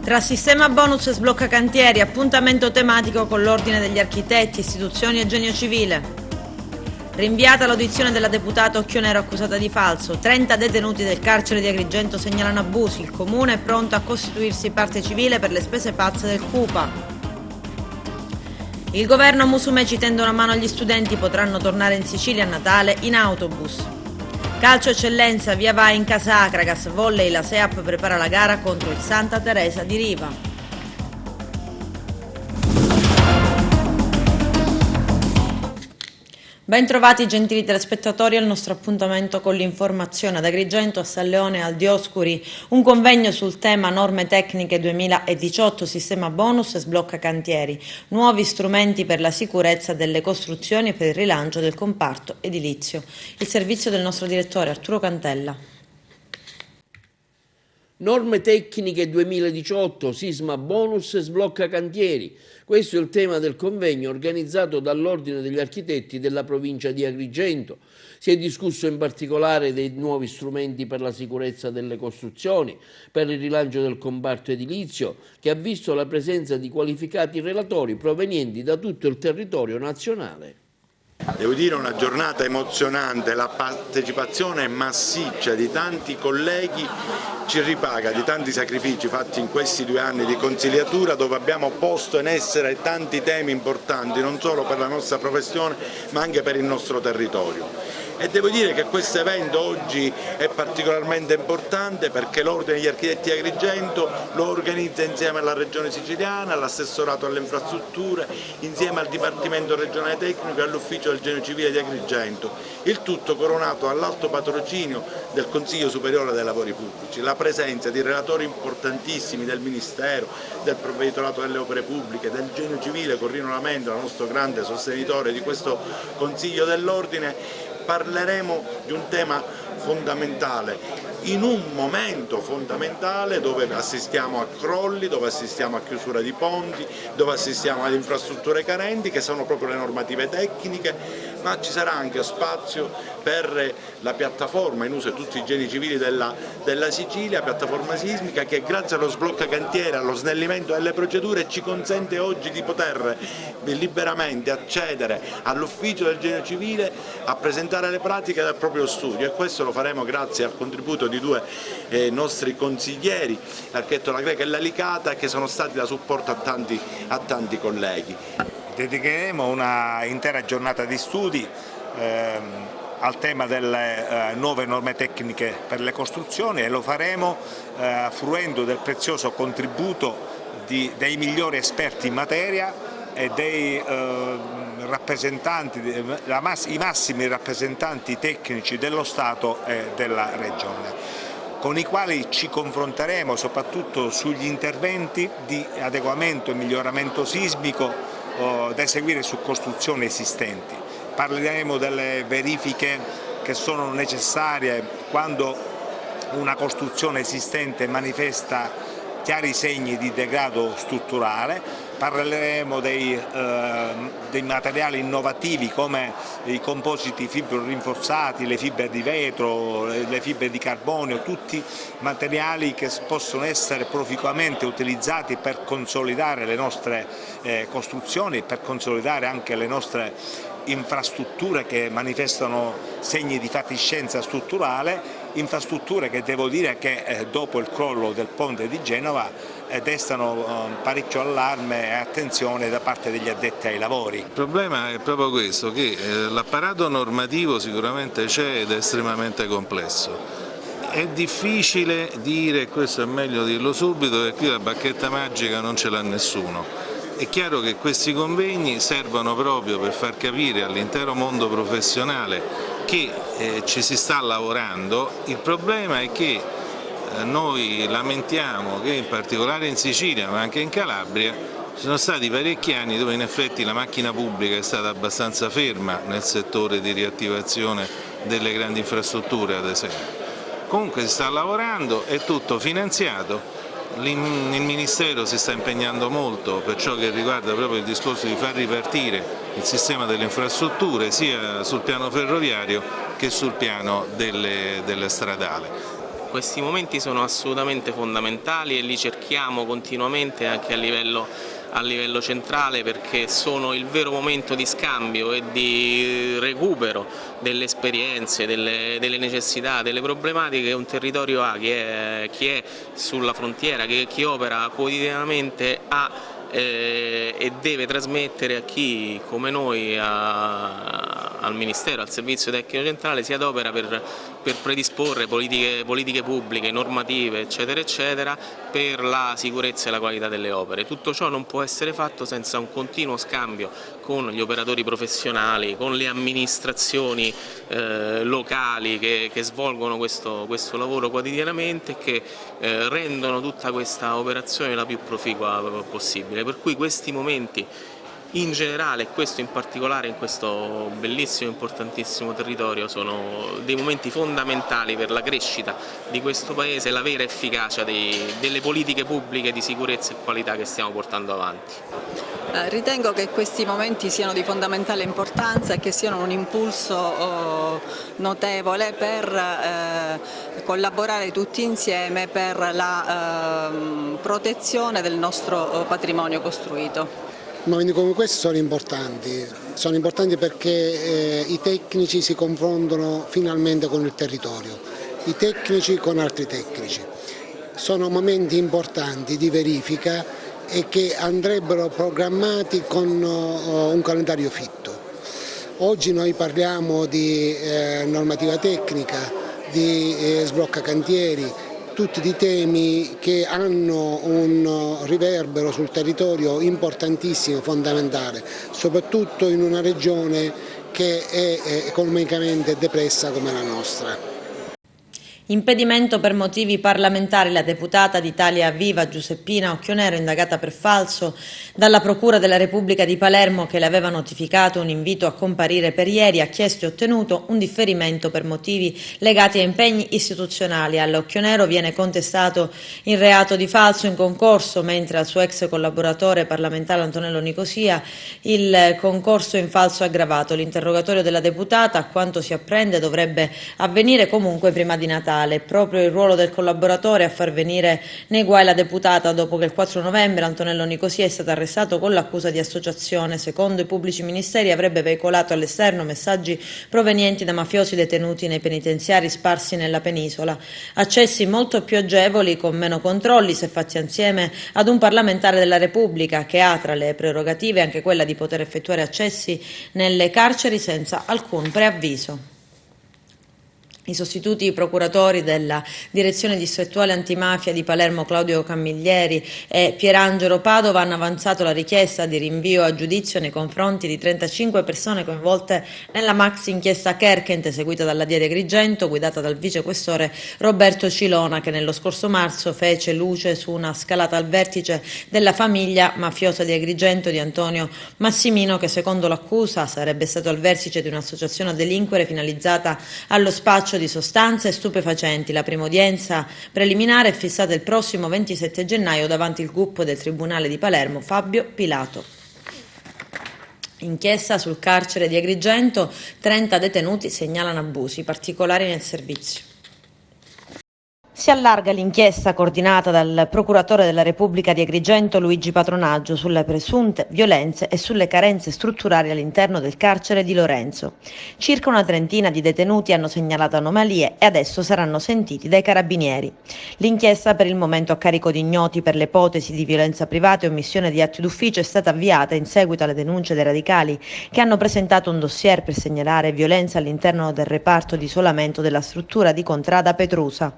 Tra sistema bonus e sblocca cantieri, appuntamento tematico con l'Ordine degli Architetti, Istituzioni e Genio Civile. Rinviata l'audizione della deputata Occhionero accusata di falso. 30 detenuti del carcere di Agrigento segnalano abusi. Il comune è pronto a costituirsi parte civile per le spese pazze del CUPA. Il governo Musumeci tende una mano agli studenti, potranno tornare in Sicilia a Natale in autobus. Calcio eccellenza, via vai in casa Acragas, volley, la SEAP prepara la gara contro il Santa Teresa di Riva. Ben trovati gentili telespettatori al nostro appuntamento con l'informazione. Ad Agrigento, a San Leone e al Dioscuri un convegno sul tema norme tecniche 2018, sistema bonus e sblocca cantieri, nuovi strumenti per la sicurezza delle costruzioni e per il rilancio del comparto edilizio. Il servizio del nostro direttore Arturo Cantella. Norme tecniche 2018, sisma bonus e sblocca cantieri. Questo è il tema del convegno organizzato dall'Ordine degli Architetti della provincia di Agrigento. Si è discusso in particolare dei nuovi strumenti per la sicurezza delle costruzioni, per il rilancio del comparto edilizio, che ha visto la presenza di qualificati relatori provenienti da tutto il territorio nazionale. Devo dire una giornata emozionante, la partecipazione massiccia di tanti colleghi ci ripaga di tanti sacrifici fatti in questi 2 anni di consigliatura, dove abbiamo posto in essere tanti temi importanti non solo per la nostra professione ma anche per il nostro territorio. E devo dire che questo evento oggi è particolarmente importante perché l'Ordine degli Architetti di Agrigento lo organizza insieme alla Regione Siciliana, all'Assessorato alle Infrastrutture, insieme al Dipartimento Regionale Tecnico e all'Ufficio del Genio Civile di Agrigento. Il tutto coronato all'alto patrocinio del Consiglio Superiore dei Lavori Pubblici. La presenza di relatori importantissimi del Ministero, del Provveditorato delle Opere Pubbliche, del Genio Civile con Rino Lamento, il nostro grande sostenitore di questo Consiglio dell'Ordine. Parleremo di un tema fondamentale, in un momento fondamentale dove assistiamo a crolli, dove assistiamo a chiusura di ponti, dove assistiamo ad infrastrutture carenti che sono proprio le normative tecniche, ma ci sarà anche spazio per la piattaforma in uso di tutti i geni civili della Sicilia, piattaforma sismica che grazie allo sblocca cantiere, allo snellimento delle procedure ci consente oggi di poter liberamente accedere all'ufficio del genio civile a presentare le pratiche del proprio studio, e questo lo faremo grazie al contributo di 2 nostri consiglieri, l'architetto La Greca e la Licata, che sono stati da supporto a tanti colleghi. Dedicheremo una intera giornata di studi al tema delle nuove norme tecniche per le costruzioni, e lo faremo fruendo del prezioso contributo dei migliori esperti in materia e dei rappresentanti, i massimi rappresentanti tecnici dello Stato e della Regione, con i quali ci confronteremo soprattutto sugli interventi di adeguamento e miglioramento sismico da eseguire su costruzioni esistenti. Parleremo delle verifiche che sono necessarie quando una costruzione esistente manifesta chiari segni di degrado strutturale, parleremo dei materiali innovativi come i compositi fibro rinforzati, le fibre di vetro, le fibre di carbonio, tutti materiali che possono essere proficuamente utilizzati per consolidare le nostre costruzioni, per consolidare anche le nostre infrastrutture che manifestano segni di fatiscenza strutturale, infrastrutture che devo dire che dopo il crollo del ponte di Genova destano parecchio allarme e attenzione da parte degli addetti ai lavori. Il problema è proprio questo, che l'apparato normativo sicuramente c'è ed è estremamente complesso. È difficile dire, questo è meglio dirlo subito, che qui la bacchetta magica non ce l'ha nessuno. È chiaro che questi convegni servono proprio per far capire all'intero mondo professionale che ci si sta lavorando. Il problema è che noi lamentiamo che in particolare in Sicilia ma anche in Calabria ci sono stati parecchi anni dove in effetti la macchina pubblica è stata abbastanza ferma nel settore di riattivazione delle grandi infrastrutture, ad esempio. Comunque si sta lavorando, è tutto finanziato. Il Ministero si sta impegnando molto per ciò che riguarda proprio il discorso di far ripartire il sistema delle infrastrutture sia sul piano ferroviario che sul piano delle stradali. Questi momenti sono assolutamente fondamentali e li cerchiamo continuamente anche a livello centrale, perché sono il vero momento di scambio e di recupero delle esperienze, delle necessità, delle problematiche che un territorio ha, chi è sulla frontiera, chi opera quotidianamente ha e deve trasmettere a chi come noi, al Ministero, al Servizio Tecnico Centrale, si adopera per predisporre politiche pubbliche, normative, eccetera, eccetera, per la sicurezza e la qualità delle opere. Tutto ciò non può essere fatto senza un continuo scambio con gli operatori professionali, con le amministrazioni locali che svolgono questo lavoro quotidianamente e che rendono tutta questa operazione la più proficua possibile. Per cui questi momenti in generale e questo in particolare in questo bellissimo e importantissimo territorio sono dei momenti fondamentali per la crescita di questo Paese e la vera efficacia delle politiche pubbliche di sicurezza e qualità che stiamo portando avanti. Ritengo che questi momenti siano di fondamentale importanza e che siano un impulso notevole per collaborare tutti insieme per la protezione del nostro patrimonio costruito. Momenti come questi sono importanti perché i tecnici si confrontano finalmente con il territorio, i tecnici con altri tecnici. Sono momenti importanti di verifica e che andrebbero programmati con un calendario fitto. Oggi noi parliamo di normativa tecnica, di sblocca cantieri, tutti di temi che hanno un riverbero sul territorio importantissimo, fondamentale, soprattutto in una regione che è economicamente depressa come la nostra. Impedimento per motivi parlamentari. La deputata d'Italia Viva Giuseppina Occhionero, indagata per falso dalla Procura della Repubblica di Palermo, che le aveva notificato un invito a comparire per ieri, ha chiesto e ottenuto un differimento per motivi legati a impegni istituzionali. Alla Occhionero viene contestato il reato di falso in concorso, mentre al suo ex collaboratore parlamentare Antonello Nicosia il concorso in falso aggravato. L'interrogatorio della deputata, a quanto si apprende, dovrebbe avvenire comunque prima di Natale. Proprio il ruolo del collaboratore a far venire nei guai la deputata, dopo che il 4 novembre Antonello Nicosia è stato arrestato con l'accusa di associazione. Secondo i pubblici ministeri avrebbe veicolato all'esterno messaggi provenienti da mafiosi detenuti nei penitenziari sparsi nella penisola. Accessi molto più agevoli, con meno controlli, se fatti insieme ad un parlamentare della Repubblica che ha tra le prerogative anche quella di poter effettuare accessi nelle carceri senza alcun preavviso. I sostituti procuratori della Direzione Distrettuale Antimafia di Palermo Claudio Cammiglieri e Pierangelo Padova hanno avanzato la richiesta di rinvio a giudizio nei confronti di 35 persone coinvolte nella maxi inchiesta Kerkent eseguita dalla DIA di Agrigento, guidata dal vicequestore Roberto Cilona, che nello scorso marzo fece luce su una scalata al vertice della famiglia mafiosa di Agrigento di Antonio Massimino, che secondo l'accusa sarebbe stato al vertice di un'associazione a delinquere finalizzata allo spaccio di sostanze stupefacenti. La prima udienza preliminare è fissata il prossimo 27 gennaio davanti il GUP del Tribunale di Palermo Fabio Pilato. Inchiesta sul carcere di Agrigento, 30 detenuti segnalano abusi particolari nel servizio. Si allarga l'inchiesta coordinata dal procuratore della Repubblica di Agrigento Luigi Patronaggio sulle presunte violenze e sulle carenze strutturali all'interno del carcere di Lorenzo. Circa una trentina di detenuti hanno segnalato anomalie e adesso saranno sentiti dai carabinieri. L'inchiesta, per il momento a carico di ignoti per le ipotesi di violenza privata e omissione di atti d'ufficio, è stata avviata in seguito alle denunce dei radicali che hanno presentato un dossier per segnalare violenza all'interno del reparto di isolamento della struttura di Contrada Petrusa.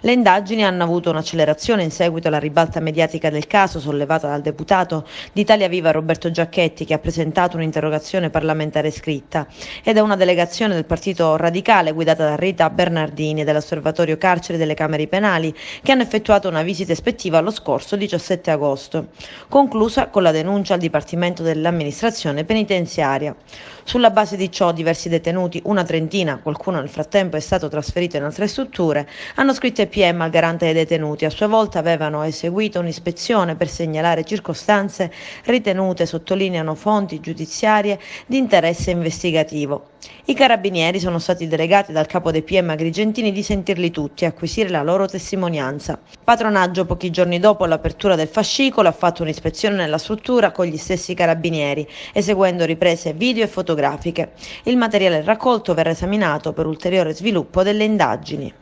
Le indagini hanno avuto un'accelerazione in seguito alla ribalta mediatica del caso sollevata dal deputato d'Italia Viva Roberto Giacchetti, che ha presentato un'interrogazione parlamentare scritta, e da una delegazione del Partito Radicale guidata da Rita Bernardini e dell'Osservatorio Carceri delle Camere Penali, che hanno effettuato una visita ispettiva lo scorso 17 agosto, conclusa con la denuncia al Dipartimento dell'Amministrazione Penitenziaria. Sulla base di ciò, diversi detenuti, una trentina, qualcuno nel frattempo è stato trasferito in altre strutture, hanno scritto ai PM al garante dei detenuti. A sua volta avevano eseguito un'ispezione per segnalare circostanze ritenute, sottolineano fonti giudiziarie, di interesse investigativo. I carabinieri sono stati delegati dal capo dei PM agrigentini di sentirli tutti e acquisire la loro testimonianza. Patronaggio pochi giorni dopo l'apertura del fascicolo ha fatto un'ispezione nella struttura con gli stessi carabinieri, eseguendo riprese video e fotografiche. Il materiale raccolto verrà esaminato per ulteriore sviluppo delle indagini.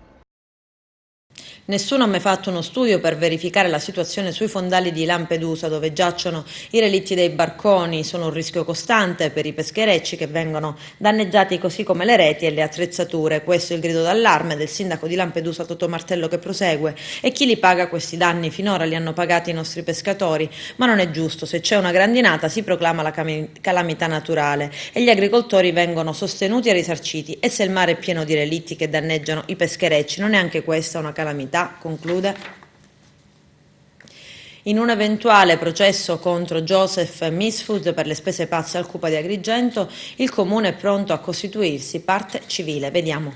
Nessuno ha mai fatto uno studio per verificare la situazione sui fondali di Lampedusa, dove giacciono i relitti dei barconi. Sono un rischio costante per i pescherecci che vengono danneggiati, così come le reti e le attrezzature. Questo è il grido d'allarme del sindaco di Lampedusa, Totò Martello, che prosegue: e chi li paga questi danni? Finora li hanno pagati i nostri pescatori, ma non è giusto. Se c'è una grandinata si proclama la calamità naturale e gli agricoltori vengono sostenuti e risarciti. E se il mare è pieno di relitti che danneggiano i pescherecci, non è anche questa una calamità? Conclude. In un eventuale processo contro Joseph Misfood per le spese pazze al CUPA di Agrigento, il Comune è pronto a costituirsi parte civile. Vediamo.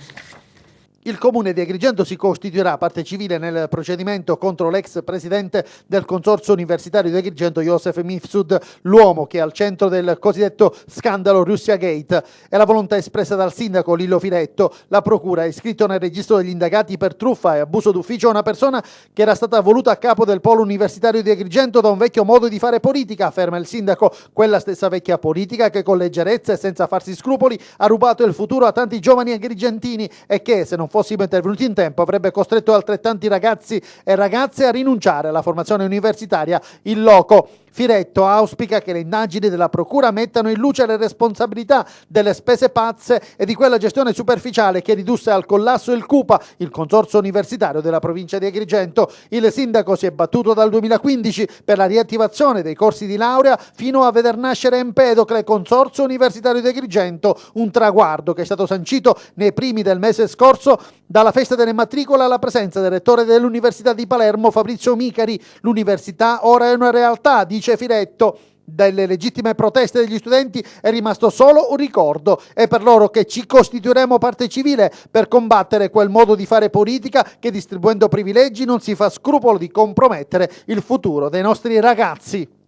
Il Comune di Agrigento si costituirà parte civile nel procedimento contro l'ex presidente del Consorzio Universitario di Agrigento, Joseph Mifsud, l'uomo che è al centro del cosiddetto scandalo Russia Gate. È la volontà espressa dal sindaco Lillo Firetto. La procura ha iscritto nel registro degli indagati per truffa e abuso d'ufficio una persona che era stata voluta a capo del polo universitario di Agrigento da un vecchio modo di fare politica, afferma il sindaco. Quella stessa vecchia politica che con leggerezza e senza farsi scrupoli ha rubato il futuro a tanti giovani agrigentini e che, se non fossimo intervenuti in tempo, avrebbe costretto altrettanti ragazzi e ragazze a rinunciare alla formazione universitaria in loco. Firetto auspica che le indagini della procura mettano in luce le responsabilità delle spese pazze e di quella gestione superficiale che ridusse al collasso il CUPA, il Consorzio Universitario della provincia di Agrigento. Il sindaco si è battuto dal 2015 per la riattivazione dei corsi di laurea fino a veder nascere Empedocle, Consorzio Universitario di Agrigento, un traguardo che è stato sancito nei primi del mese scorso dalla festa delle matricole alla presenza del rettore dell'Università di Palermo, Fabrizio Micari. L'università ora è una realtà, dice Firetto. Dalle legittime proteste degli studenti è rimasto solo un ricordo. È per loro che ci costituiremo parte civile per combattere quel modo di fare politica che, distribuendo privilegi, non si fa scrupolo di compromettere il futuro dei nostri ragazzi.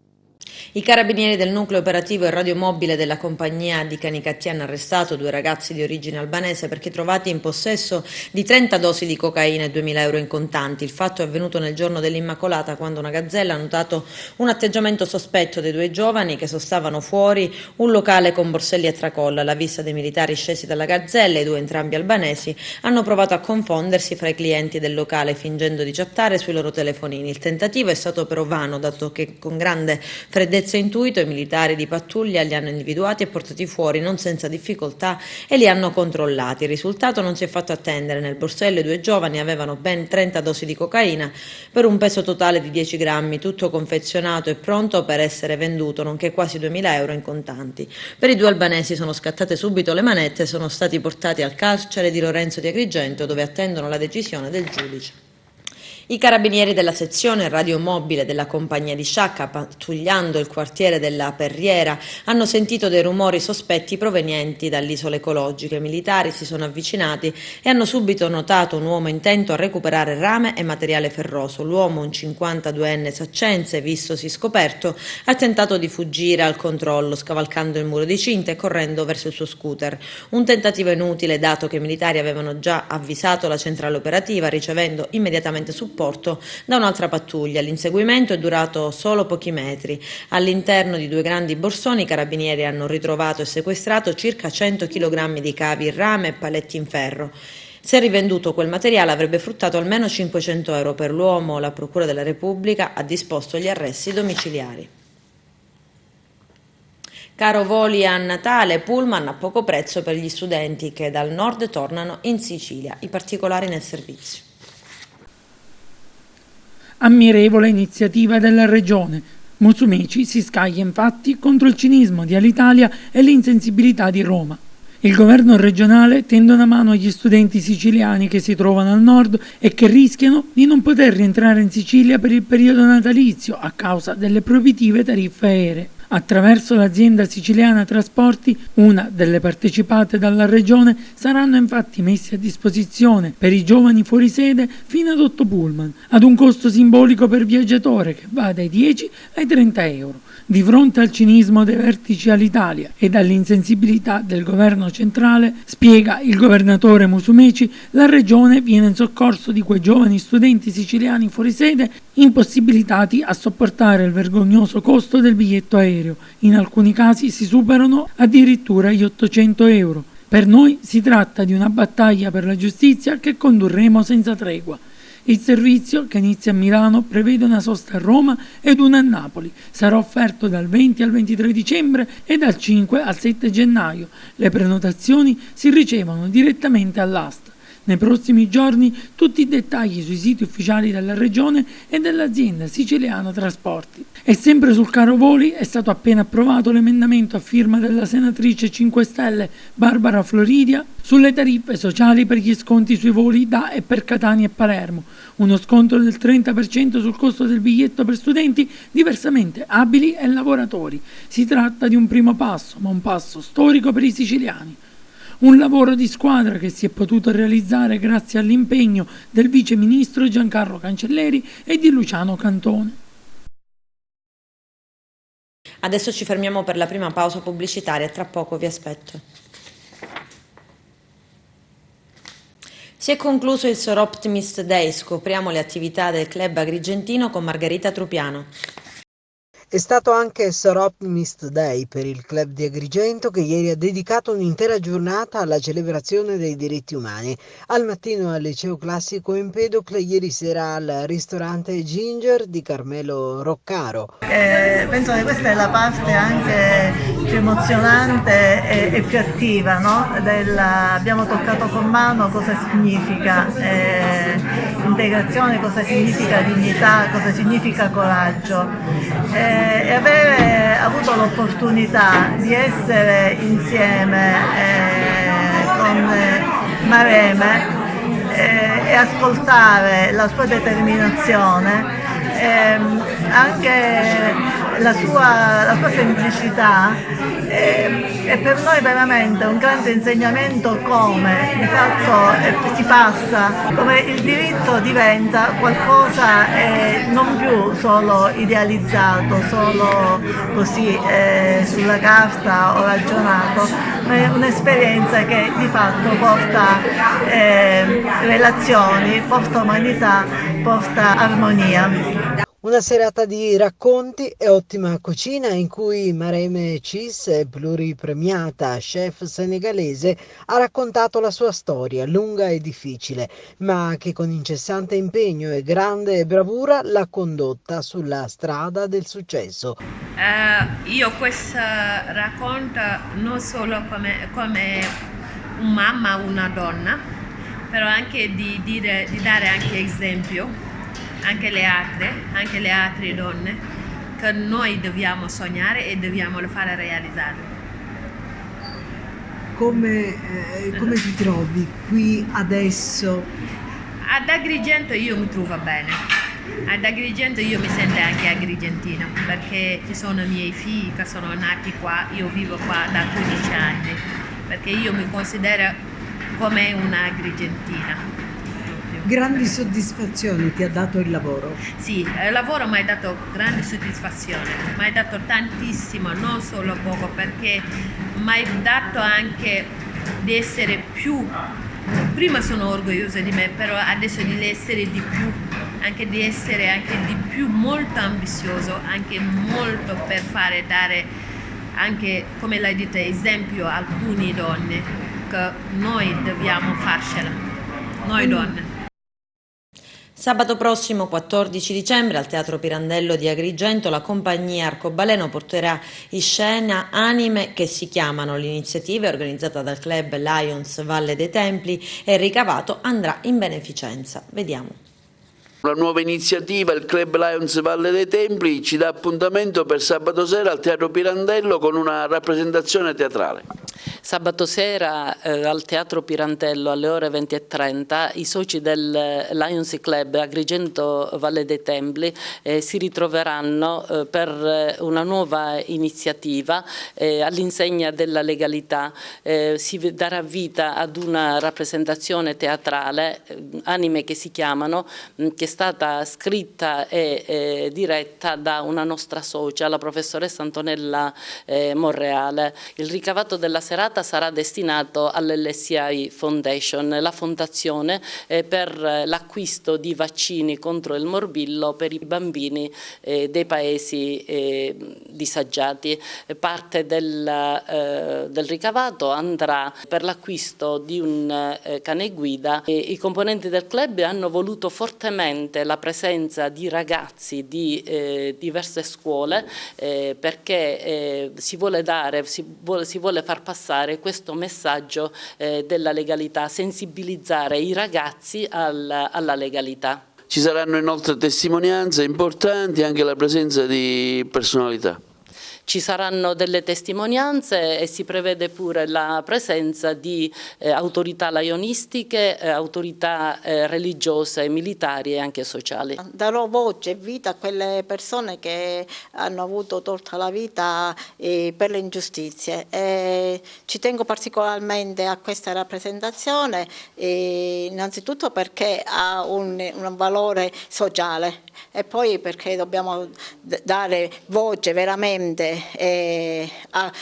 I carabinieri del nucleo operativo e radiomobile della compagnia di Canicattì hanno arrestato 2 ragazzi di origine albanese perché trovati in possesso di 30 dosi di cocaina e 2.000 euro in contanti. Il fatto è avvenuto nel giorno dell'Immacolata, quando una gazzella ha notato un atteggiamento sospetto dei 2 giovani che sostavano fuori un locale con borselli e tracolla. Alla vista dei militari scesi dalla gazzella, i 2, entrambi albanesi, hanno provato a confondersi fra i clienti del locale fingendo di chattare sui loro telefonini. Il tentativo è stato però vano, dato che con grande freddezza e intuito i militari di pattuglia li hanno individuati e portati fuori non senza difficoltà e li hanno controllati. Il risultato non si è fatto attendere. Nel borsello i 2 giovani avevano ben 30 dosi di cocaina per un peso totale di 10 grammi, tutto confezionato e pronto per essere venduto, nonché quasi 2.000 euro in contanti. Per i 2 albanesi sono scattate subito le manette e sono stati portati al carcere di Lorenzo di Agrigento, dove attendono la decisione del giudice. I carabinieri della sezione radiomobile della compagnia di Sciacca, pattugliando il quartiere della Perriera, hanno sentito dei rumori sospetti provenienti dall'isola ecologica. I militari si sono avvicinati e hanno subito notato un uomo intento a recuperare rame e materiale ferroso. L'uomo, un 52enne saccense, vistosi scoperto, ha tentato di fuggire al controllo, scavalcando il muro di cinta e correndo verso il suo scooter. Un tentativo inutile, dato che i militari avevano già avvisato la centrale operativa, ricevendo immediatamente supporto da un'altra pattuglia. L'inseguimento è durato solo pochi metri. All'interno di 2 grandi borsoni i carabinieri hanno ritrovato e sequestrato circa 100 kg di cavi in rame e paletti in ferro. Se rivenduto quel materiale avrebbe fruttato almeno 500 euro per l'uomo. La Procura della Repubblica ha disposto gli arresti domiciliari. Caro voli a Natale, pullman a poco prezzo per gli studenti che dal nord tornano in Sicilia. I particolari nel servizio. Ammirevole iniziativa della Regione. Musumeci si scaglia infatti contro il cinismo di Alitalia e l'insensibilità di Roma. Il governo regionale tende una mano agli studenti siciliani che si trovano al nord e che rischiano di non poter rientrare in Sicilia per il periodo natalizio a causa delle proibitive tariffe aeree. Attraverso l'azienda siciliana Trasporti, una delle partecipate dalla Regione, saranno infatti messi a disposizione per i giovani fuori sede fino ad 8 pullman, ad un costo simbolico per viaggiatore che va dai 10 ai 30 euro. Di fronte al cinismo dei vertici Alitalia e all'insensibilità del governo centrale, spiega il governatore Musumeci, la Regione viene in soccorso di quei giovani studenti siciliani fuori sede impossibilitati a sopportare il vergognoso costo del biglietto aereo. In alcuni casi si superano addirittura gli 800 euro. Per noi si tratta di una battaglia per la giustizia che condurremo senza tregua. Il servizio, che inizia a Milano, prevede una sosta a Roma ed una a Napoli. Sarà offerto dal 20 al 23 dicembre e dal 5 al 7 gennaio. Le prenotazioni si ricevono direttamente all'asta. Nei prossimi giorni tutti i dettagli sui siti ufficiali della Regione e dell'azienda siciliana Trasporti. E sempre sul caro voli è stato appena approvato l'emendamento a firma della senatrice 5 Stelle Barbara Floridia sulle tariffe sociali per gli sconti sui voli da e per Catania e Palermo, uno sconto del 30% sul costo del biglietto per studenti diversamente abili e lavoratori. Si tratta di un primo passo, ma un passo storico per i siciliani. Un lavoro di squadra che si è potuto realizzare grazie all'impegno del vice ministro Giancarlo Cancelleri e di Luciano Cantone. Adesso ci fermiamo per la prima pausa pubblicitaria, tra poco vi aspetto. Si è concluso il Sor Optimist Day, scopriamo le attività del Club Agrigentino con Margherita Trupiano. È stato anche Sor Optimist Day per il Club di Agrigento, che ieri ha dedicato un'intera giornata alla celebrazione dei diritti umani. Al mattino al Liceo Classico Empedocle, ieri sera al ristorante Ginger di Carmelo Roccaro. Penso che questa è la parte anche più emozionante e più attiva, no? Abbiamo toccato con mano cosa significa integrazione, cosa significa dignità, cosa significa coraggio. E avere avuto l'opportunità di essere insieme con Mareme e ascoltare la sua determinazione, anche la sua semplicità, è per noi veramente un grande insegnamento come di fatto si passa, come il diritto diventa qualcosa non più solo idealizzato, solo così sulla carta o ragionato, ma è un'esperienza che di fatto porta relazioni, porta umanità, porta armonia. Una serata di racconti e ottima cucina in cui Mareme Cis, pluripremiata chef senegalese, ha raccontato la sua storia lunga e difficile, ma che con incessante impegno e grande bravura l'ha condotta sulla strada del successo. Io questo racconto non solo come una mamma, una donna, però anche di dare anche esempio anche le altre donne, che noi dobbiamo sognare e dobbiamo fare realizzare. Come ti trovi qui adesso? Ad Agrigento io mi trovo bene, ad Agrigento io mi sento anche agrigentina, perché ci sono i miei figli che sono nati qua, io vivo qua da 15 anni, perché io mi considero come una agrigentina. Grandi soddisfazioni ti ha dato il lavoro? Sì, il lavoro mi ha dato grande soddisfazione, mi ha dato tantissimo, non solo poco, perché mi ha dato anche di essere più, prima sono orgogliosa di me, però adesso di essere di più, anche di essere anche di più molto ambizioso, anche molto per dare anche, come l'hai detto, esempio a alcune donne, che noi dobbiamo farcela, noi donne. Sabato prossimo, 14 dicembre, al Teatro Pirandello di Agrigento, la compagnia Arcobaleno porterà in scena Anime che si chiamano. L'iniziativa è organizzata dal club Lions Valle dei Templi e il ricavato andrà in beneficenza. Vediamo. Una nuova iniziativa, il Club Lions Valle dei Templi, ci dà appuntamento per sabato sera al Teatro Pirandello con una rappresentazione teatrale. Sabato sera al Teatro Pirantello alle ore 20:30 i soci del Lions Club Agrigento Valle dei Templi si ritroveranno per una nuova iniziativa all'insegna della legalità. Si darà vita ad una rappresentazione teatrale, Anime che si chiamano, che è stata scritta e diretta da una nostra socia, la professoressa Antonella Monreale. Il ricavato della serata sarà destinato all'LSI Foundation, la fondazione per l'acquisto di vaccini contro il morbillo per i bambini dei paesi disagiati. Parte del ricavato andrà per l'acquisto di un cane guida. I componenti del club hanno voluto fortemente la presenza di ragazzi di diverse scuole perché si vuole far passare questo messaggio della legalità, sensibilizzare i ragazzi alla legalità. Ci saranno inoltre testimonianze importanti, anche la presenza di personalità. Ci saranno delle testimonianze e si prevede pure la presenza di autorità laionistiche, autorità religiose, militari e anche sociali. Darò voce e vita a quelle persone che hanno avuto tolta la vita per le ingiustizie. Ci tengo particolarmente a questa rappresentazione, innanzitutto perché ha un valore sociale e poi perché dobbiamo dare voce veramente a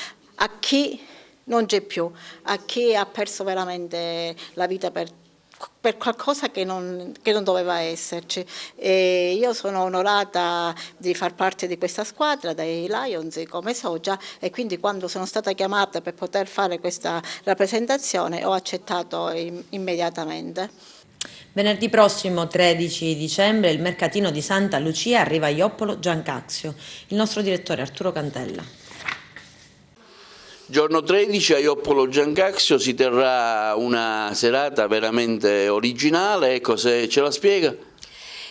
chi non c'è più, a chi ha perso veramente la vita per qualcosa che non doveva esserci. Io sono onorata di far parte di questa squadra dei Lions come socia e quindi quando sono stata chiamata per poter fare questa rappresentazione ho accettato immediatamente. Venerdì prossimo 13 dicembre il mercatino di Santa Lucia arriva a Ioppolo Giancazio. Il nostro direttore Arturo Cantella. Giorno 13 a Ioppolo Giancazio si terrà una serata veramente originale, ecco, se ce la spiega.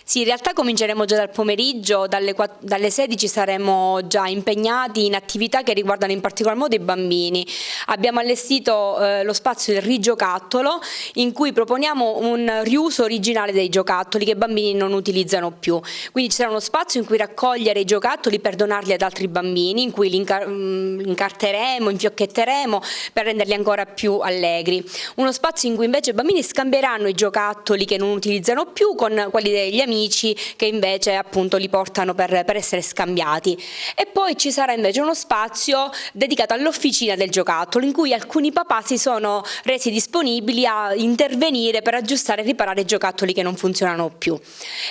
Sì, in realtà cominceremo già dal pomeriggio, dalle 16 saremo già impegnati in attività che riguardano in particolar modo i bambini. Abbiamo allestito lo spazio del rigiocattolo in cui proponiamo un riuso originale dei giocattoli che i bambini non utilizzano più. Quindi ci sarà uno spazio in cui raccogliere i giocattoli per donarli ad altri bambini, in cui li incarteremo, infiocchetteremo per renderli ancora più allegri. Uno spazio in cui invece i bambini scambieranno i giocattoli che non utilizzano più con quelli degli amici che invece appunto li portano per essere scambiati. E poi ci sarà invece uno spazio dedicato all'officina del giocattolo in cui alcuni papà si sono resi disponibili a intervenire per aggiustare e riparare i giocattoli che non funzionano più.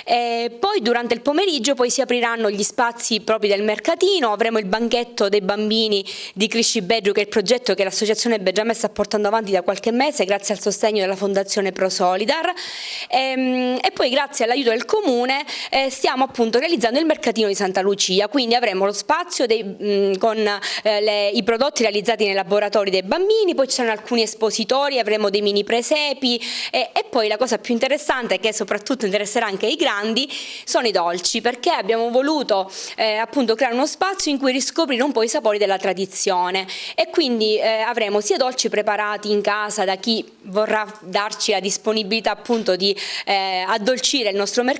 E poi durante il pomeriggio poi si apriranno gli spazi propri del mercatino, avremo il banchetto dei bambini di Crisci Bedru, che è il progetto che l'associazione Beggiame sta portando avanti da qualche mese grazie al sostegno della Fondazione Pro Solidar e poi grazie all'aiuto del Comune stiamo appunto realizzando il mercatino di Santa Lucia, quindi avremo lo spazio con i prodotti realizzati nei laboratori dei bambini, poi ci saranno alcuni espositori, avremo dei mini presepi e poi la cosa più interessante, che soprattutto interesserà anche i grandi, sono i dolci, perché abbiamo voluto appunto creare uno spazio in cui riscoprire un po' i sapori della tradizione e quindi avremo sia dolci preparati in casa da chi vorrà darci la disponibilità appunto di addolcire il nostro mercatino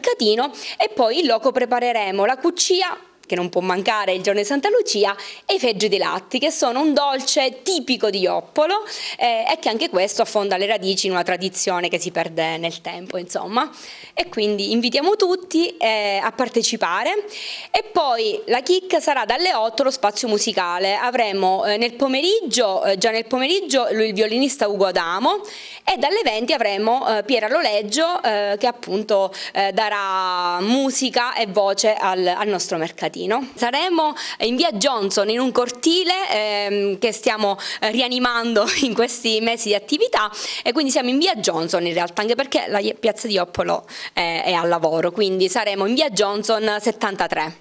e poi in loco prepareremo la cuccia, che non può mancare il giorno di Santa Lucia, e i feggi di latti, che sono un dolce tipico di Ioppolo e che anche questo affonda le radici in una tradizione che si perde nel tempo, insomma. E quindi invitiamo tutti a partecipare. E poi la chicca sarà dalle 8 lo spazio musicale. Avremo nel pomeriggio, già nel pomeriggio, il violinista Ugo Adamo e dalle 20 avremo Piera Loleggio che appunto darà musica e voce al nostro mercatino. Saremo in via Johnson, in un cortile che stiamo rianimando in questi mesi di attività, e quindi siamo in via Johnson in realtà, anche perché la piazza di Ioppolo è al lavoro, quindi saremo in via Johnson 73.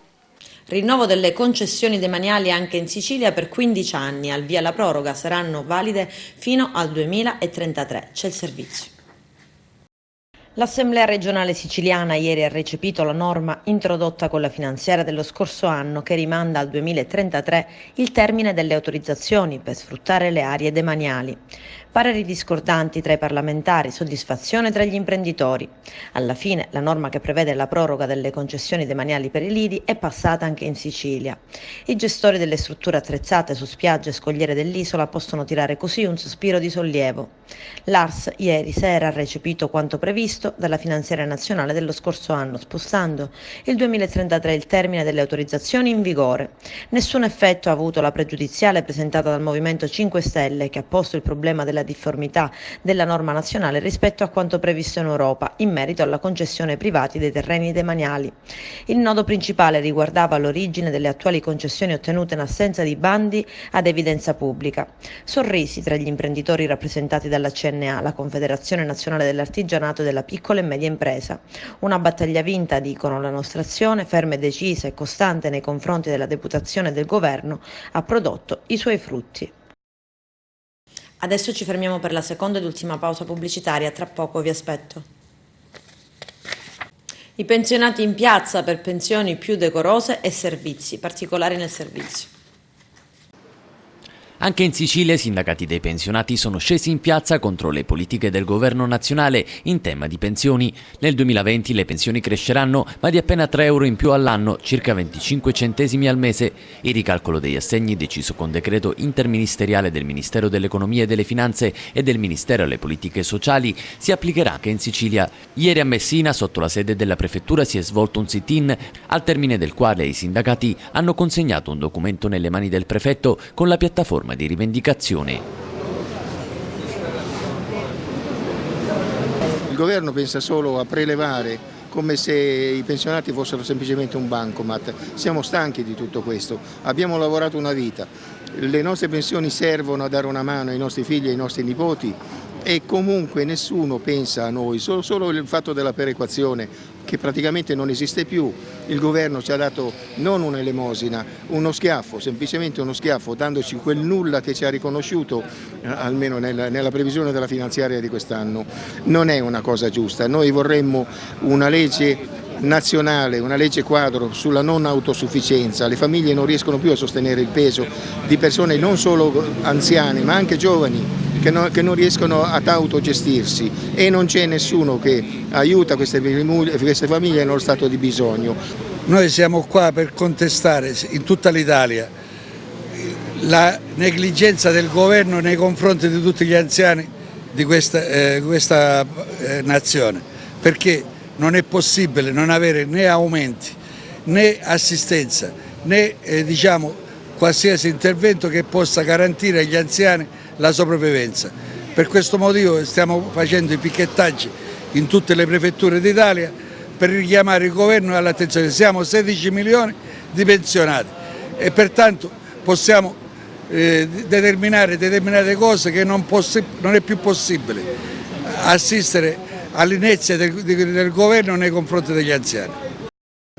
Rinnovo delle concessioni demaniali anche in Sicilia per 15 anni, al via la proroga, saranno valide fino al 2033. C'è il servizio. L'Assemblea regionale siciliana ieri ha recepito la norma introdotta con la finanziaria dello scorso anno che rimanda al 2033 il termine delle autorizzazioni per sfruttare le aree demaniali. Pareri discordanti tra i parlamentari, soddisfazione tra gli imprenditori. Alla fine la norma che prevede la proroga delle concessioni demaniali per i lidi è passata anche in Sicilia. I gestori delle strutture attrezzate su spiagge e scogliere dell'isola possono tirare così un sospiro di sollievo. L'ARS ieri sera ha recepito quanto previsto dalla finanziaria nazionale dello scorso anno, spostando il 2033 il termine delle autorizzazioni in vigore. Nessun effetto ha avuto la pregiudiziale presentata dal Movimento 5 Stelle, che ha posto il problema della difformità della norma nazionale rispetto a quanto previsto in Europa in merito alla concessione ai privati dei terreni demaniali. Il nodo principale riguardava l'origine delle attuali concessioni ottenute in assenza di bandi ad evidenza pubblica. Sorrisi tra gli imprenditori rappresentati dalla CNA, la Confederazione Nazionale dell'Artigianato e della Piccola e Media Impresa. Una battaglia vinta, dicono, la nostra azione, ferma e decisa e costante nei confronti della deputazione e del governo, ha prodotto i suoi frutti. Adesso ci fermiamo per la seconda ed ultima pausa pubblicitaria, tra poco vi aspetto. I pensionati in piazza per pensioni più decorose e servizi, particolari nel servizio. Anche in Sicilia i sindacati dei pensionati sono scesi in piazza contro le politiche del governo nazionale in tema di pensioni. Nel 2020 le pensioni cresceranno, ma di appena 3 euro in più all'anno, circa 25 centesimi al mese. Il ricalcolo degli assegni, deciso con decreto interministeriale del Ministero dell'Economia e delle Finanze e del Ministero alle Politiche Sociali, si applicherà anche in Sicilia. Ieri a Messina, sotto la sede della prefettura, si è svolto un sit-in, al termine del quale i sindacati hanno consegnato un documento nelle mani del prefetto con la piattaforma di rivendicazione. Il governo pensa solo a prelevare come se i pensionati fossero semplicemente un bancomat. Siamo stanchi di tutto questo, abbiamo lavorato una vita, le nostre pensioni servono a dare una mano ai nostri figli e ai nostri nipoti e comunque nessuno pensa a noi, solo il fatto della perequazione che praticamente non esiste più. Il governo ci ha dato non un'elemosina, uno schiaffo, semplicemente uno schiaffo, dandoci quel nulla che ci ha riconosciuto, almeno nella previsione della finanziaria di quest'anno. Non è una cosa giusta, noi vorremmo una legge nazionale, una legge quadro sulla non autosufficienza. Le famiglie non riescono più a sostenere il peso di persone non solo anziane ma anche giovani che non riescono ad autogestirsi e non c'è nessuno che aiuta queste famiglie nello stato di bisogno. Noi siamo qua per contestare in tutta l'Italia la negligenza del governo nei confronti di tutti gli anziani di questa nazione, perché non è possibile non avere né aumenti né assistenza né qualsiasi intervento che possa garantire agli anziani la sopravvivenza. Per questo motivo stiamo facendo i picchettaggi in tutte le prefetture d'Italia per richiamare il governo all'attenzione. Siamo 16 milioni di pensionati e pertanto possiamo determinare determinate cose che non è più possibile assistere all'inerzia del governo nei confronti degli anziani.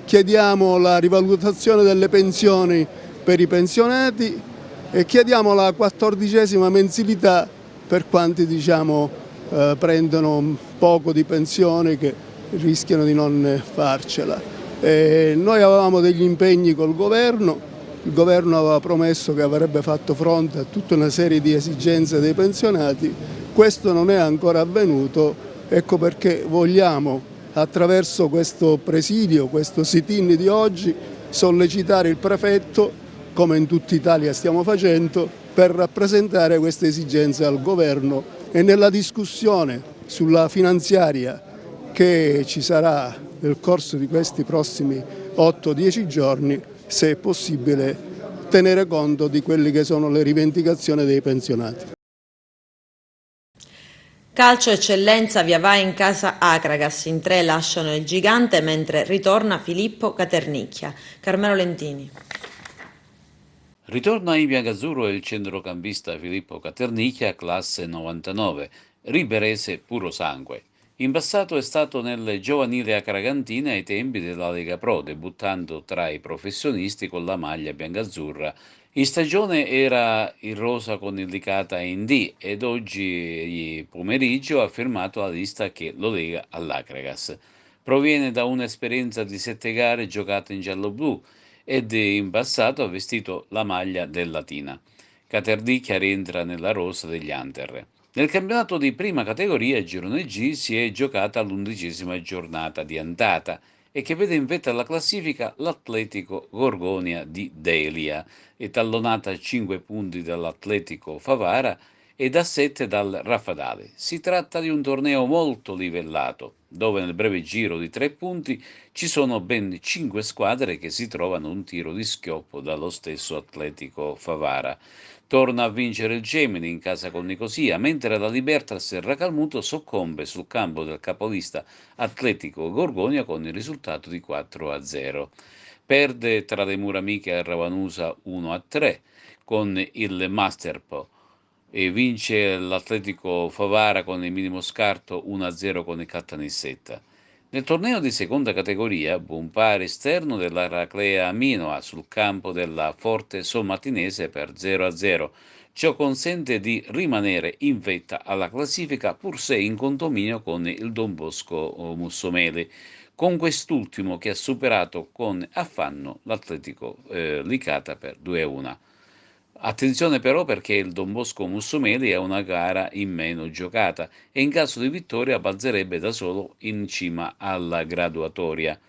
Chiediamo la rivalutazione delle pensioni per i pensionati e chiediamo la 14ª mensilità per quanti prendono poco di pensione che rischiano di non farcela. Noi avevamo degli impegni col governo, il governo aveva promesso che avrebbe fatto fronte a tutta una serie di esigenze dei pensionati, questo non è ancora avvenuto, ecco perché vogliamo attraverso questo presidio, questo sit-in di oggi, sollecitare il prefetto, come in tutta Italia stiamo facendo, per rappresentare queste esigenze al governo e nella discussione sulla finanziaria che ci sarà nel corso di questi prossimi 8-10 giorni, se è possibile, tenere conto di quelle che sono le rivendicazioni dei pensionati. Calcio eccellenza, via vai in casa Acragas, in 3 lasciano il gigante mentre ritorna Filippo Caternicchia. Carmelo Lentini. Ritorna in biancazzurro il centrocampista Filippo Caternicchia, classe 99, riberese puro sangue. In passato è stato nel giovanile Acragantina ai tempi della Lega Pro, debuttando tra i professionisti con la maglia biancazzurra. In stagione era in rosa con indicata in D ed oggi pomeriggio ha firmato la lista che lo lega all'Acragas. Proviene da un'esperienza di 7 gare giocate in giallo-blu ed in passato ha vestito la maglia del Latina. Caterdicchia rientra nella rosa degli Hunter. Nel campionato di prima categoria, il Girone G, si è giocata l'11ª giornata di andata e che vede in vetta alla classifica l'Atletico Gorgonia di Delia, etallonata a 5 punti dall'Atletico Favara e da 7 dal Raffadale. Si tratta di un torneo molto livellato, dove nel breve giro di 3 punti ci sono ben 5 squadre che si trovano un tiro di schioppo dallo stesso Atletico Favara. Torna a vincere il Gemini in casa con Nicosia, mentre la Libertas Racalmuto soccombe sul campo del capolista Atletico Gorgonia con il risultato di 4-0. Perde tra le mura amiche a Ravanusa 1-3 con il Masterpo e vince l'Atletico Favara con il minimo scarto 1-0 con il Caltanissetta. Nel torneo di seconda categoria, buon pari esterno della Raclea Minoa sul campo della Forte Sommatinese per 0-0. Ciò consente di rimanere in vetta alla classifica pur se in condominio con il Don Bosco Mussomeli, con quest'ultimo che ha superato con affanno l'Atletico Licata per 2-1. Attenzione però perché il Don Bosco Mussomeli è una gara in meno giocata e in caso di vittoria balzerebbe da solo in cima alla graduatoria.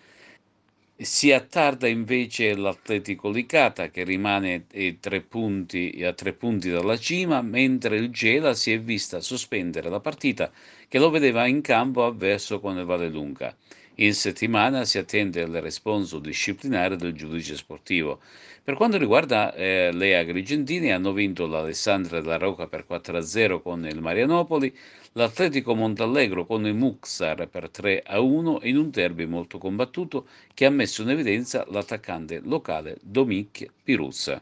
Si attarda invece l'Atletico Licata che rimane a 3 punti dalla cima, mentre il Gela si è vista sospendere la partita che lo vedeva in campo avverso con il Vallelunga. In settimana si attende il responso disciplinare del giudice sportivo. Per quanto riguarda le agrigentine, hanno vinto l'Alessandria della Rocca per 4-0 con il Marianopoli, l'Atletico Montallegro con il Muxar per 3-1 in un derby molto combattuto che ha messo in evidenza l'attaccante locale Dominic Piruzza.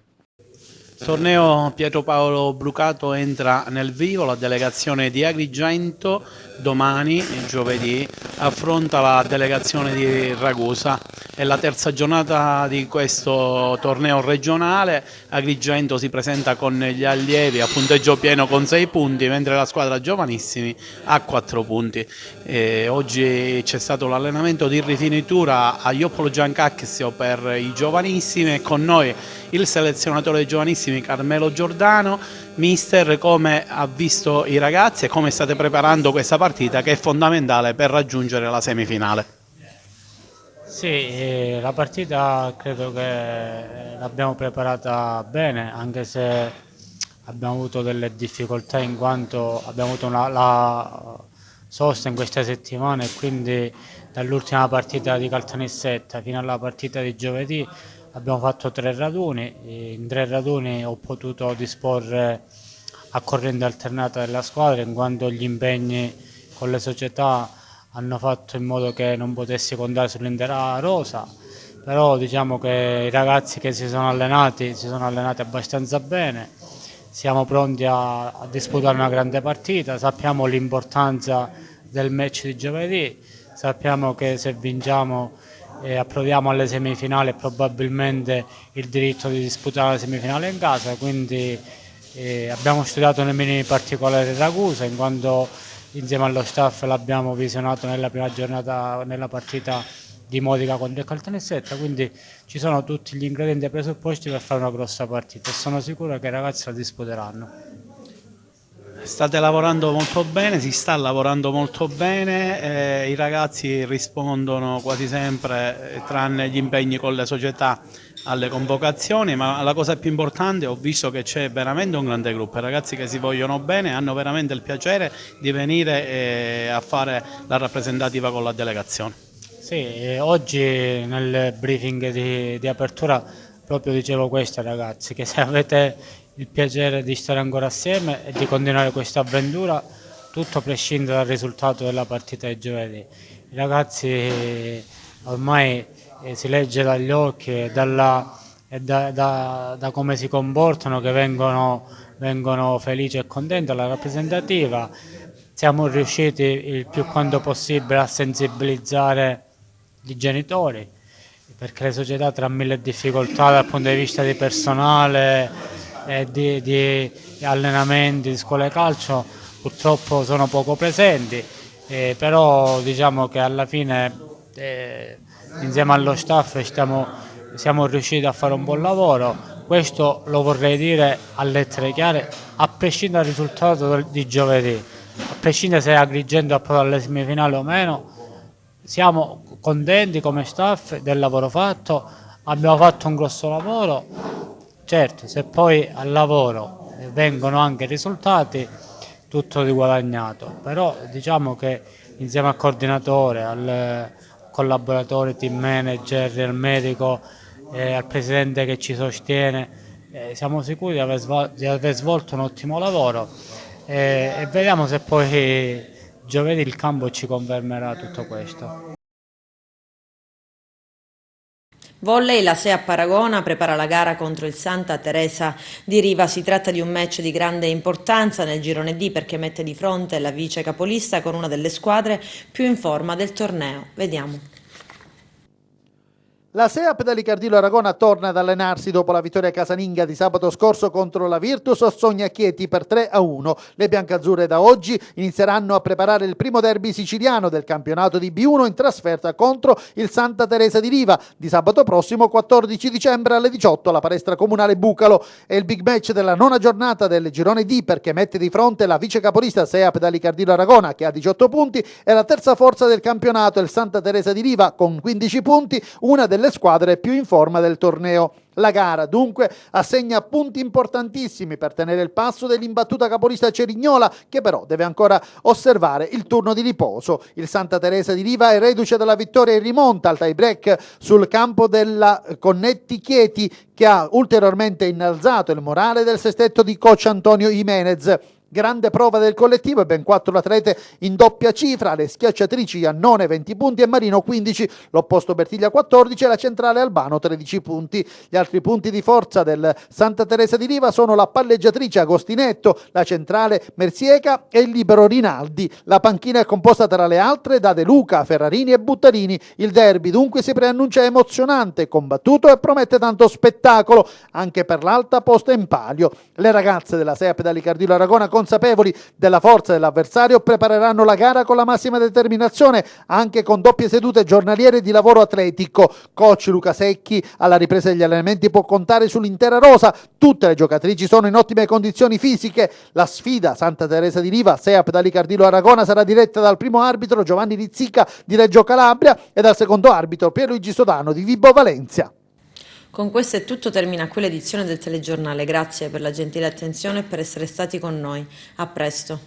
Torneo Pietro Paolo Brucato entra nel vivo, la delegazione di Agrigento domani, giovedì, affronta la delegazione di Ragusa. È la terza giornata di questo torneo regionale, Agrigento si presenta con gli allievi a punteggio pieno con 6 punti, mentre la squadra giovanissimi ha 4 punti. Oggi c'è stato l'allenamento di rifinitura a Ioppolo Giancacchio per i giovanissimi e con noi il selezionatore dei giovanissimi Carmelo Giordano. Mister, come ha visto i ragazzi e come state preparando questa partita che è fondamentale per raggiungere la semifinale? Sì, la partita credo che l'abbiamo preparata bene, anche se abbiamo avuto delle difficoltà in quanto abbiamo avuto la sosta in queste settimane e quindi dall'ultima partita di Caltanissetta fino alla partita di giovedì abbiamo fatto 3 raduni, in 3 raduni ho potuto disporre a corrente alternata della squadra in quanto gli impegni con le società hanno fatto in modo che non potessi contare sull'intera rosa, però diciamo che i ragazzi che si sono allenati abbastanza bene, siamo pronti a disputare una grande partita, sappiamo l'importanza del match di giovedì, sappiamo che se vinciamo approdiamo alle semifinali e probabilmente il diritto di disputare la semifinale in casa, quindi abbiamo studiato nei minimi particolari Ragusa in quanto insieme allo staff l'abbiamo visionato nella prima giornata nella partita di Modica contro il Caltanissetta, quindi ci sono tutti gli ingredienti e presupposti per fare una grossa partita e sono sicuro che i ragazzi la disputeranno. State lavorando molto bene, si sta lavorando molto bene, i ragazzi rispondono quasi sempre, tranne gli impegni con le società, alle convocazioni, ma la cosa più importante, ho visto che c'è veramente un grande gruppo, i ragazzi che si vogliono bene, hanno veramente il piacere di venire a fare la rappresentativa con la delegazione. Sì, oggi nel briefing di apertura proprio dicevo questo ai ragazzi, che se avete il piacere di stare ancora assieme e di continuare questa avventura, tutto prescinde dal risultato della partita di giovedì. I ragazzi ormai si legge dagli occhi e da come si comportano che vengono felici e contenti alla rappresentativa. siamo riusciti il più quanto possibile a sensibilizzare i genitori, perché le società, tra mille difficoltà dal punto di vista di personale, di allenamenti, di scuole calcio, purtroppo sono poco presenti, però diciamo che alla fine insieme allo staff siamo riusciti a fare un buon lavoro. Questo lo vorrei dire a lettere chiare, a prescindere dal risultato di giovedì, a prescindere se Agrigento approda alle semifinali o meno. Siamo contenti come staff del lavoro fatto, abbiamo fatto un grosso lavoro. Certo, se poi al lavoro vengono anche risultati, tutto di guadagnato, però diciamo che insieme al coordinatore, al collaboratore, team manager, al medico, al presidente che ci sostiene, siamo sicuri di aver svolto un ottimo lavoro e vediamo se poi giovedì il campo ci confermerà tutto questo. Volley, la SEA Paragona prepara la gara contro il Santa Teresa di Riva. Si tratta di un match di grande importanza nel girone D perché mette di fronte la vice capolista con una delle squadre più in forma del torneo. Vediamo. La SEA Pedalicardilo Aragona torna ad allenarsi dopo la vittoria casalinga di sabato scorso contro la Virtus Osogna Chieti per 3-1. Le biancazzurre da oggi inizieranno a preparare il primo derby siciliano del campionato di B1 in trasferta contro il Santa Teresa di Riva di sabato prossimo 14 dicembre alle 18 alla palestra comunale Bucalo. È il big match della nona giornata del girone D perché mette di fronte la vice capolista SEA Pedalicardilo Aragona che ha 18 punti e la terza forza del campionato il Santa Teresa di Riva con 15 punti, una delle squadre più in forma del torneo. La gara dunque assegna punti importantissimi per tenere il passo dell'imbattuta capolista Cerignola che però deve ancora osservare il turno di riposo. Il Santa Teresa di Riva è reduce dalla vittoria in rimonta al tie break sul campo della Connetti Chieti che ha ulteriormente innalzato il morale del sestetto di coach Antonio Jimenez. Grande prova del collettivo e ben 4 atlete in doppia cifra, le schiacciatrici Iannone 20 punti e Marino 15, l'opposto Bertiglia 14 e la centrale Albano 13 punti. Gli altri punti di forza del Santa Teresa di Riva sono la palleggiatrice Agostinetto, la centrale Merzieca e il libero Rinaldi. La panchina è composta tra le altre da De Luca, Ferrarini e Buttarini. Il derby dunque si preannuncia emozionante, combattuto e promette tanto spettacolo anche per l'alta posta in palio. Le ragazze della SEA Pedalicardilo Aragona consapevoli della forza dell'avversario prepareranno la gara con la massima determinazione anche con doppie sedute giornaliere di lavoro atletico. Coach Luca Secchi alla ripresa degli allenamenti può contare sull'intera rosa, tutte le giocatrici sono in ottime condizioni fisiche. La sfida Santa Teresa di Riva SEA Pedalicardilo Aragona sarà diretta dal primo arbitro Giovanni Rizzica di Reggio Calabria e dal secondo arbitro Pierluigi Sodano di Vibo Valencia. Con questo è tutto, termina qui l'edizione del telegiornale. Grazie per la gentile attenzione e per essere stati con noi. A presto.